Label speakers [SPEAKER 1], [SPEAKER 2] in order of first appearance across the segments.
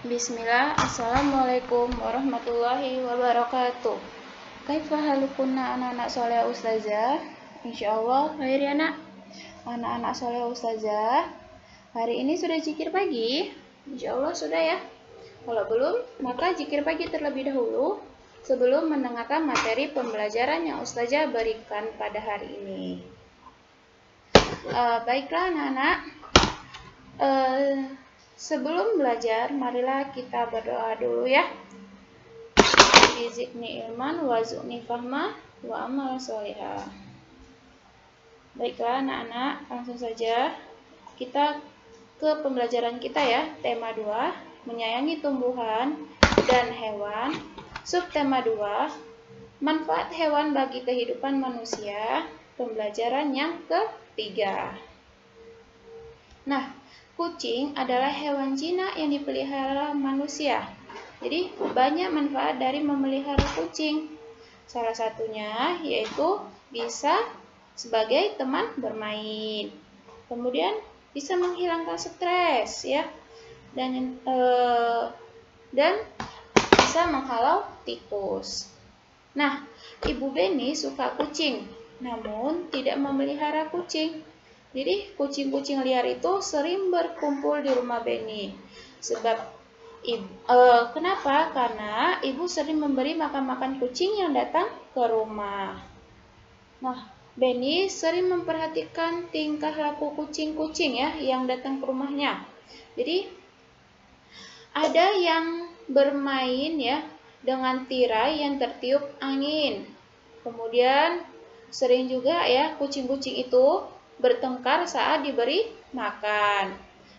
[SPEAKER 1] Bismillah, Assalamualaikum warahmatullahi wabarakatuh. Kaifa halukunna anak-anak soleh ustazah? Insyaallah khair ya nak. Anak-anak soleh ustazah, hari ini sudah zikir pagi? Insyaallah sudah ya. Kalau belum, maka zikir pagi terlebih dahulu sebelum mendengarkan materi pembelajaran yang ustazah berikan pada hari ini. Baiklah anak-anak. Sebelum belajar, marilah kita berdoa dulu ya. Bizikni ilman wa zu'ni fahma wa amal solihah. Baiklah anak-anak, langsung saja kita ke pembelajaran kita ya. Tema 2, menyayangi tumbuhan dan hewan. Subtema 2, manfaat hewan bagi kehidupan manusia. Pembelajaran yang ketiga. Nah, kucing adalah hewan jinak yang dipelihara manusia. Jadi, banyak manfaat dari memelihara kucing. Salah satunya yaitu bisa sebagai teman bermain. Kemudian bisa menghilangkan stres ya. Dan bisa menghalau tikus. Nah, Ibu Beni suka kucing, namun tidak memelihara kucing. Jadi kucing-kucing liar itu sering berkumpul di rumah Beni. Kenapa? Karena ibu sering memberi makan-makan kucing yang datang ke rumah. Nah, Beni sering memperhatikan tingkah laku kucing-kucing ya yang datang ke rumahnya. Jadi ada yang bermain ya dengan tirai yang tertiup angin. Kemudian sering juga ya kucing-kucing itu bertengkar saat diberi makan.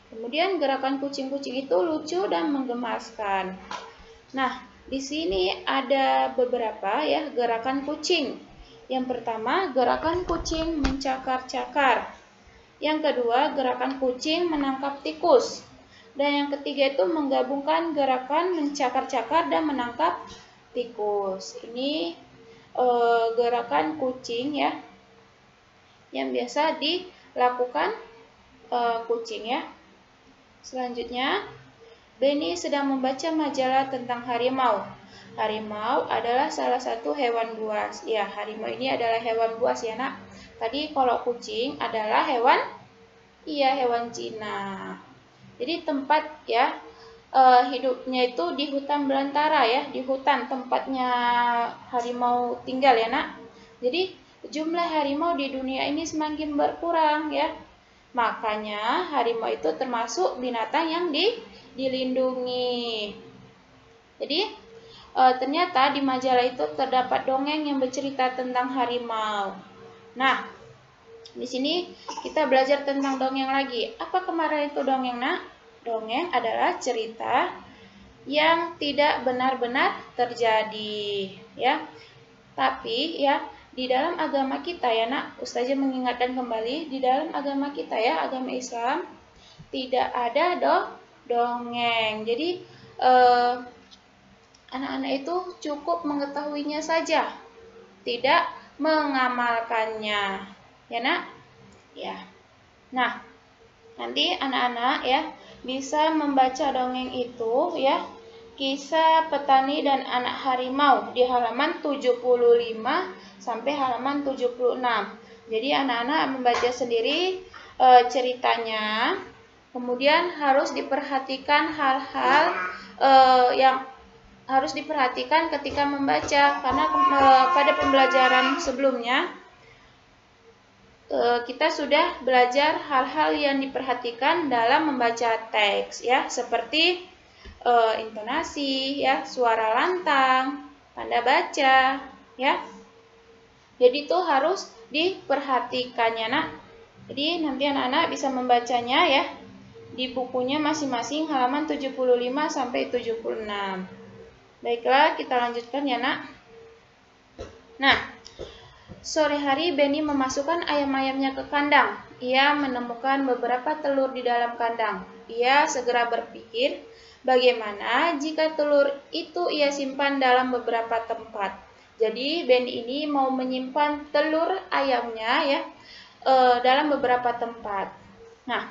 [SPEAKER 1] Kemudian gerakan kucing-kucing itu lucu dan menggemaskan. Nah, di sini ada beberapa ya gerakan kucing. Yang pertama, gerakan kucing mencakar-cakar. Yang kedua, gerakan kucing menangkap tikus. Dan yang ketiga itu menggabungkan gerakan mencakar-cakar dan menangkap tikus. Ini gerakan kucing ya yang biasa dilakukan kucing ya. Selanjutnya, Beni sedang membaca majalah tentang harimau. Harimau adalah salah satu hewan buas. Ya, harimau ini adalah hewan buas ya nak. Tadi kalau kucing adalah hewan Cina. Jadi tempat ya hidupnya itu di hutan belantara ya, di hutan tempatnya harimau tinggal ya nak. Jadi jumlah harimau di dunia ini semakin berkurang ya. Makanya harimau itu termasuk binatang yang dilindungi. Jadi ternyata di majalah itu terdapat dongeng yang bercerita tentang harimau. Nah, di sini kita belajar tentang dongeng lagi. Apa kemarin itu dongeng nak? Dongeng adalah cerita yang tidak benar-benar terjadi ya. Tapi ya di dalam agama kita ya nak, Ustazah mengingatkan kembali, di dalam agama kita ya, agama Islam, tidak ada dongeng. Jadi anak-anak itu cukup mengetahuinya saja, tidak mengamalkannya. Ya nak? Ya. Nah, nanti anak-anak ya bisa membaca dongeng itu ya. Kisah petani dan anak harimau di halaman 75 sampai halaman 76. Jadi anak-anak membaca sendiri ceritanya. Kemudian harus diperhatikan hal-hal yang harus diperhatikan ketika membaca, karena pada pembelajaran sebelumnya kita sudah belajar hal-hal yang diperhatikan dalam membaca teks ya, seperti intonasi ya, suara lantang, tanda baca ya. Jadi itu harus diperhatikannya nak. Jadi nanti anak-anak bisa membacanya ya di bukunya masing-masing halaman 75 sampai 76. Baiklah, kita lanjutkan ya nak. Nah, sore hari Beni memasukkan ayam-ayamnya ke kandang. Ia menemukan beberapa telur di dalam kandang. Ia segera berpikir, bagaimana jika telur itu ia simpan dalam beberapa tempat. Jadi Beni ini mau menyimpan telur ayamnya ya dalam beberapa tempat. Nah,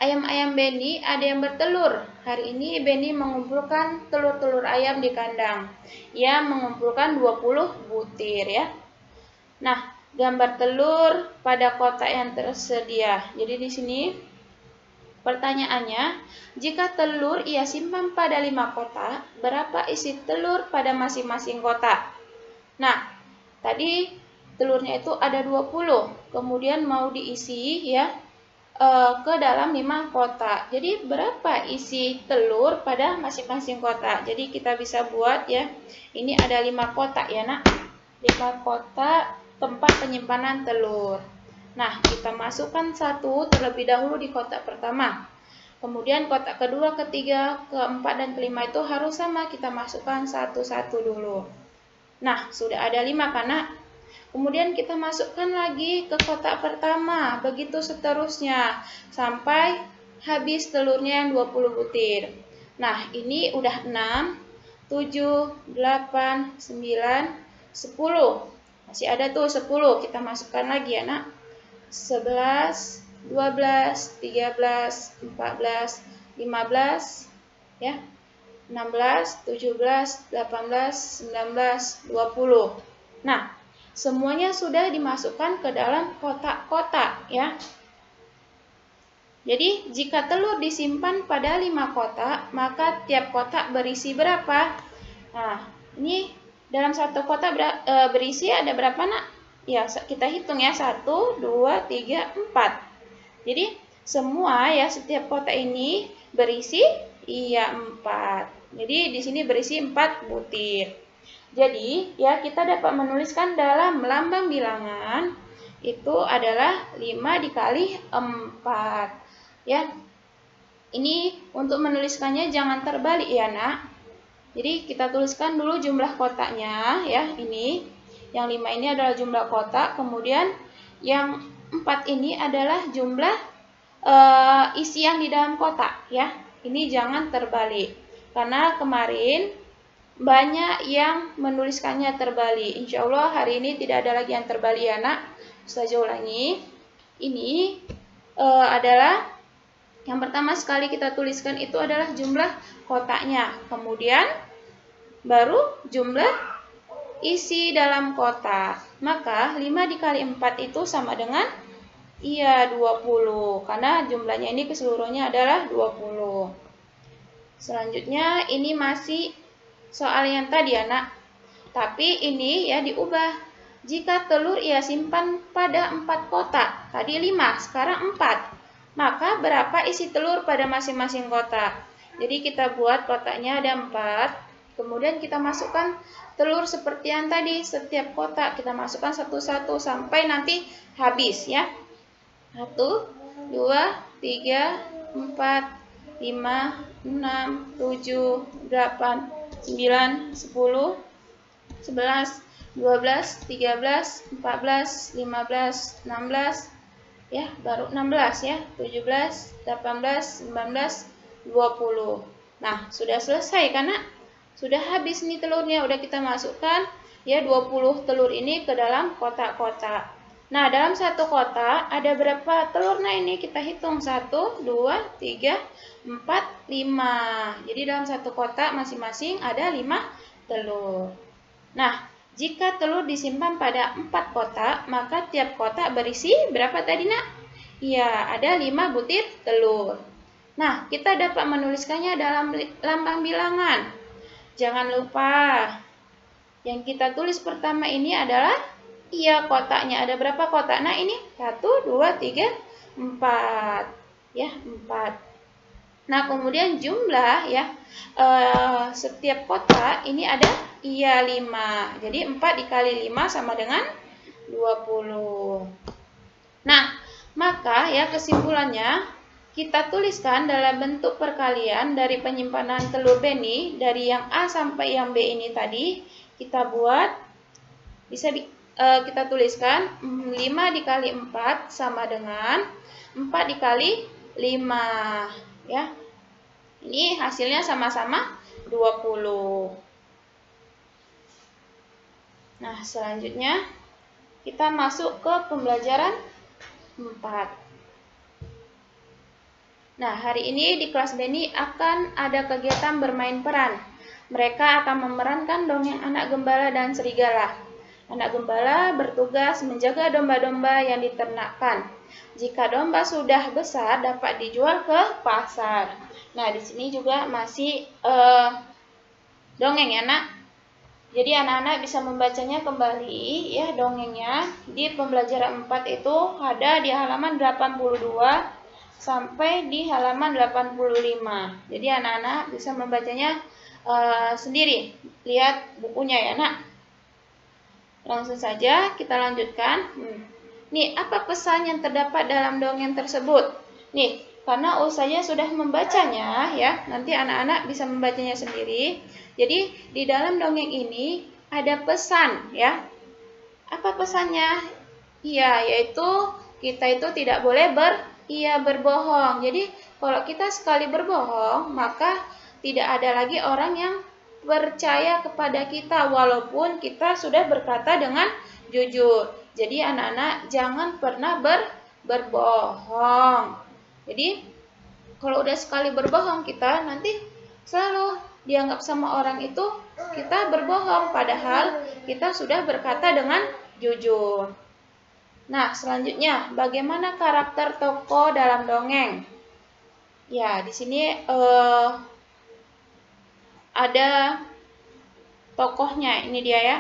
[SPEAKER 1] Ayam-ayam Benny ada yang bertelur. Hari ini Benny mengumpulkan telur-telur ayam di kandang. Ia mengumpulkan 20 butir ya. Nah, gambar telur pada kotak yang tersedia. Jadi di sini pertanyaannya, jika telur ia simpan pada 5 kotak, berapa isi telur pada masing-masing kotak? Nah, tadi telurnya itu ada 20, kemudian mau diisi ya ke dalam 5 kotak. Jadi berapa isi telur pada masing-masing kotak? Jadi kita bisa buat ya. Ini ada 5 kotak ya, Nak. 5 kotak tempat penyimpanan telur. Nah, kita masukkan satu terlebih dahulu di kotak pertama. Kemudian kotak kedua, ketiga, keempat, dan kelima itu harus sama. Kita masukkan satu-satu dulu. Nah, sudah ada 5 kan, Nak? Kemudian kita masukkan lagi ke kotak pertama, begitu seterusnya, sampai habis telurnya yang 20 butir. Nah, ini udah 6, 7, 8, 9, 10. Masih ada tuh 10, kita masukkan lagi ya, Nak. 11, 12, 13, 14, 15, ya. 16, 17, 18, 19, 20. Nah, semuanya sudah dimasukkan ke dalam kotak-kotak ya. Jadi, jika telur disimpan pada 5 kotak, maka tiap kotak berisi berapa? Nah, ini dalam satu kotak berisi ada berapa, Nak? Ya, kita hitung ya. 1, 2, 3, 4. Jadi, semua ya, setiap kotak ini berisi 4. Jadi, di sini berisi 4 butir. Jadi, ya kita dapat menuliskan dalam lambang bilangan itu adalah 5 dikali 4. Ya. Ini untuk menuliskannya jangan terbalik ya, Nak. Jadi, kita tuliskan dulu jumlah kotaknya ya, ini. Yang 5 ini adalah jumlah kotak, kemudian yang 4 ini adalah jumlah isi yang di dalam kotak ya. Ini jangan terbalik. Karena kemarin banyak yang menuliskannya terbalik. Insya Allah hari ini tidak ada lagi yang terbalik ya, Nak. Ustazah ulangi. Ini adalah yang pertama sekali kita tuliskan itu adalah jumlah kotaknya. Kemudian baru jumlah isi dalam kotak. Maka 5 dikali 4 itu sama dengan 20. Karena jumlahnya ini keseluruhannya adalah 20. Selanjutnya ini masih soal yang tadi ya, Nak. Tapi ini ya diubah. Jika telur ia simpan pada 4 kotak. Tadi 5, sekarang 4. Maka berapa isi telur pada masing-masing kotak? Jadi kita buat kotaknya ada 4. Kemudian kita masukkan telur seperti yang tadi. Setiap kotak kita masukkan satu-satu sampai nanti habis ya. 1, 2, 3, 4, 5, 6, 7, 8, 9, 10, 11, 12, 13, 14, 15, 16, ya, baru 16 ya, 17, 18, 19, 20. Nah, sudah selesai karena sudah habis nih telurnya, udah kita masukkan ya 20 telur ini ke dalam kotak-kotak. Nah, dalam satu kotak ada berapa telur? Nah, ini kita hitung 1, 2, 3, 4, 5. Jadi dalam satu kotak masing-masing ada 5 telur. Nah, jika telur disimpan pada 4 kotak, maka tiap kotak berisi berapa tadi, Nak? Ya, ada 5 butir telur. Nah, kita dapat menuliskannya dalam lambang bilangan. Jangan lupa, yang kita tulis pertama ini adalah kotaknya. Ada berapa kotak? Nah, ini 1, 2, 3, 4. Ya, 4. Nah, kemudian jumlah ya, setiap kotak ini ada 5. Jadi 4 dikali 5 sama dengan 20. Nah, maka ya kesimpulannya kita tuliskan dalam bentuk perkalian dari penyimpanan telur Benny dari yang A sampai yang B ini tadi. Kita buat, bisa kita tuliskan 5 dikali 4 sama dengan 4 dikali 5. Ya, ini hasilnya sama-sama 20. Nah, selanjutnya kita masuk ke pembelajaran 4. Nah, hari ini di kelas Beni akan ada kegiatan bermain peran. Mereka akan memerankan dongeng anak gembala dan serigala. Anak gembala bertugas menjaga domba-domba yang diternakkan. Jika domba sudah besar, dapat dijual ke pasar. Nah, di sini juga masih dongeng ya, Nak. Jadi anak-anak bisa membacanya kembali ya dongengnya di pembelajaran 4 itu ada di halaman 82 sampai di halaman 85. Jadi anak-anak bisa membacanya sendiri. Lihat bukunya ya, Nak. Langsung saja kita lanjutkan. Nih, apa pesan yang terdapat dalam dongeng tersebut? Nih, karena Ustazah sudah membacanya ya, nanti anak-anak bisa membacanya sendiri. Jadi, di dalam dongeng ini ada pesan ya. Apa pesannya? Iya, yaitu kita itu tidak boleh berbohong. Jadi, kalau kita sekali berbohong, maka tidak ada lagi orang yang percaya kepada kita walaupun kita sudah berkata dengan jujur. Jadi anak-anak jangan pernah berbohong. Jadi kalau udah sekali berbohong kita nanti selalu dianggap sama orang itu kita berbohong padahal kita sudah berkata dengan jujur. Nah, selanjutnya bagaimana karakter tokoh dalam dongeng? Ya, di sini ada tokohnya. Ini dia ya.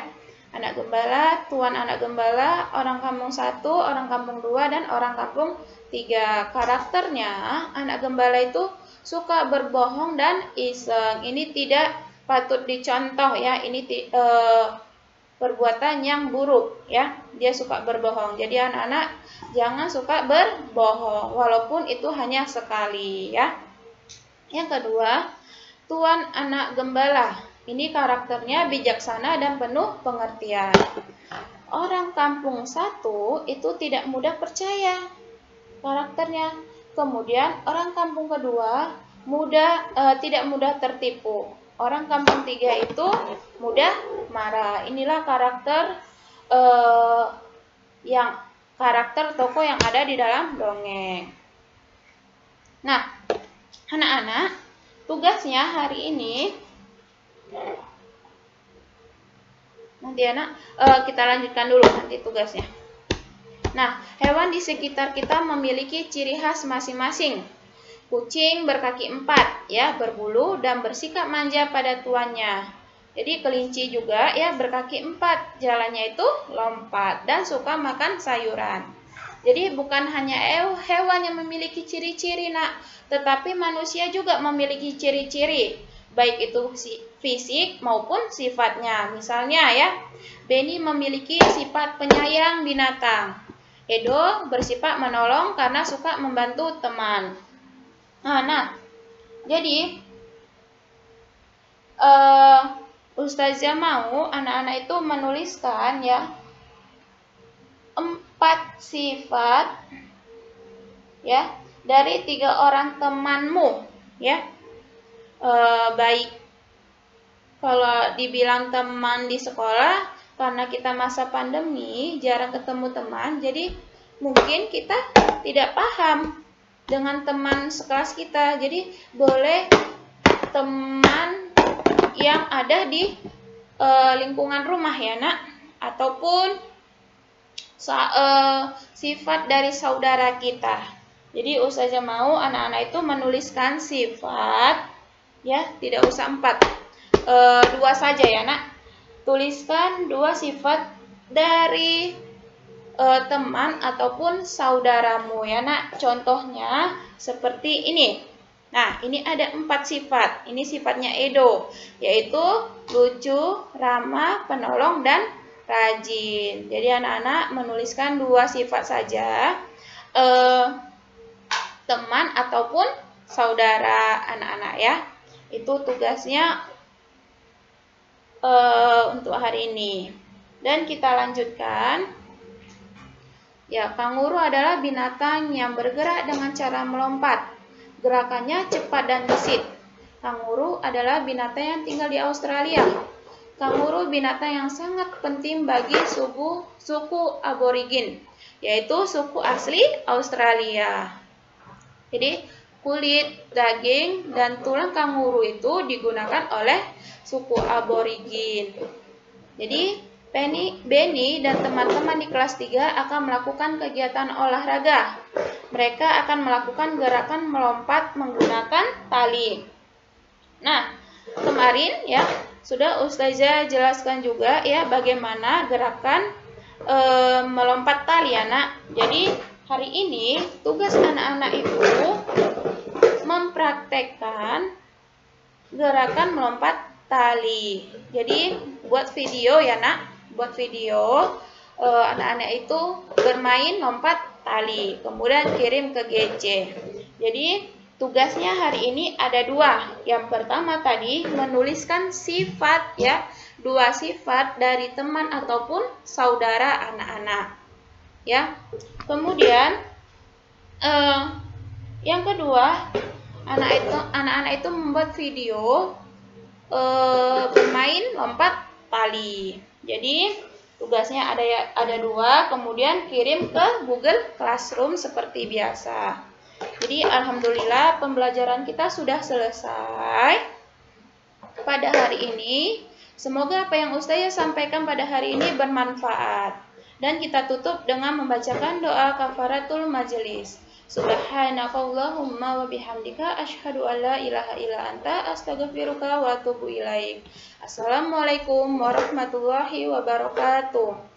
[SPEAKER 1] Anak gembala, tuan anak gembala, orang kampung 1, orang kampung 2, dan orang kampung 3. Karakternya, anak gembala itu suka berbohong dan iseng. Ini tidak patut dicontoh ya. Ini perbuatan yang buruk ya. Dia suka berbohong. Jadi anak-anak jangan suka berbohong walaupun itu hanya sekali ya. Yang kedua, tuan anak gembala. Ini karakternya bijaksana dan penuh pengertian. Orang kampung 1 itu tidak mudah percaya karakternya. Kemudian orang kampung kedua tidak mudah tertipu. Orang kampung 3 itu mudah marah. Inilah karakter karakter tokoh yang ada di dalam dongeng. Nah, anak-anak, tugasnya hari ini nanti anak kita lanjutkan dulu nanti tugasnya. Nah, hewan di sekitar kita memiliki ciri khas masing-masing. Kucing berkaki 4 ya, berbulu dan bersikap manja pada tuannya. Jadi kelinci juga ya berkaki 4, jalannya itu lompat dan suka makan sayuran. Jadi bukan hanya hewan yang memiliki ciri-ciri, Nak, tetapi manusia juga memiliki ciri-ciri. Baik itu fisik maupun sifatnya. Misalnya ya, Beni memiliki sifat penyayang binatang. Edo bersifat menolong karena suka membantu teman. Nah, jadi Ustazah mau anak-anak itu menuliskan ya 4 sifat ya dari 3 orang temanmu ya. Baik kalau dibilang teman di sekolah karena kita masa pandemi jarang ketemu teman, jadi mungkin kita tidak paham dengan teman sekelas kita. Jadi boleh teman yang ada di lingkungan rumah ya, Nak, ataupun sifat dari saudara kita. Jadi Ustazah mau anak-anak itu menuliskan sifat ya, tidak usah 4, 2 saja ya, Nak. Tuliskan 2 sifat dari teman ataupun saudaramu ya, Nak. Contohnya seperti ini. Nah, ini ada 4 sifat. Ini sifatnya Edo, yaitu lucu, ramah, penolong, dan rajin. Jadi anak-anak menuliskan 2 sifat saja, teman ataupun saudara anak-anak ya. Itu tugasnya untuk hari ini. Dan kita lanjutkan. Ya, kanguru adalah binatang yang bergerak dengan cara melompat. Gerakannya cepat dan gesit. Kanguru adalah binatang yang tinggal di Australia. Kanguru binatang yang sangat penting bagi suku aborigin, yaitu suku asli Australia. Jadi kulit, daging, dan tulang kanguru itu digunakan oleh suku aborigin. Jadi, Benny dan teman-teman di kelas 3 akan melakukan kegiatan olahraga. Mereka akan melakukan gerakan melompat menggunakan tali. Nah, kemarin ya sudah Ustazah jelaskan juga ya bagaimana gerakan melompat tali ya nak. Jadi hari ini tugas anak-anak itu mempraktekkan gerakan melompat tali. Jadi buat video ya nak, buat video anak-anak itu bermain lompat tali, kemudian kirim ke GC. Jadi tugasnya hari ini ada 2. Yang pertama tadi menuliskan sifat ya, 2 sifat dari teman ataupun saudara anak-anak. Ya. Kemudian yang kedua, anak-anak itu membuat video bermain lompat tali. Jadi tugasnya ada 2, kemudian kirim ke Google Classroom seperti biasa. Jadi alhamdulillah pembelajaran kita sudah selesai pada hari ini. Semoga apa yang Ustazah sampaikan pada hari ini bermanfaat. Dan kita tutup dengan membacakan doa kafaratul majelis. Subhanakallahumma wa bihamdika asyhadu an la ilaha illa anta astaghfiruka wa atubu ilaik. Assalamualaikum warahmatullahi wabarakatuh.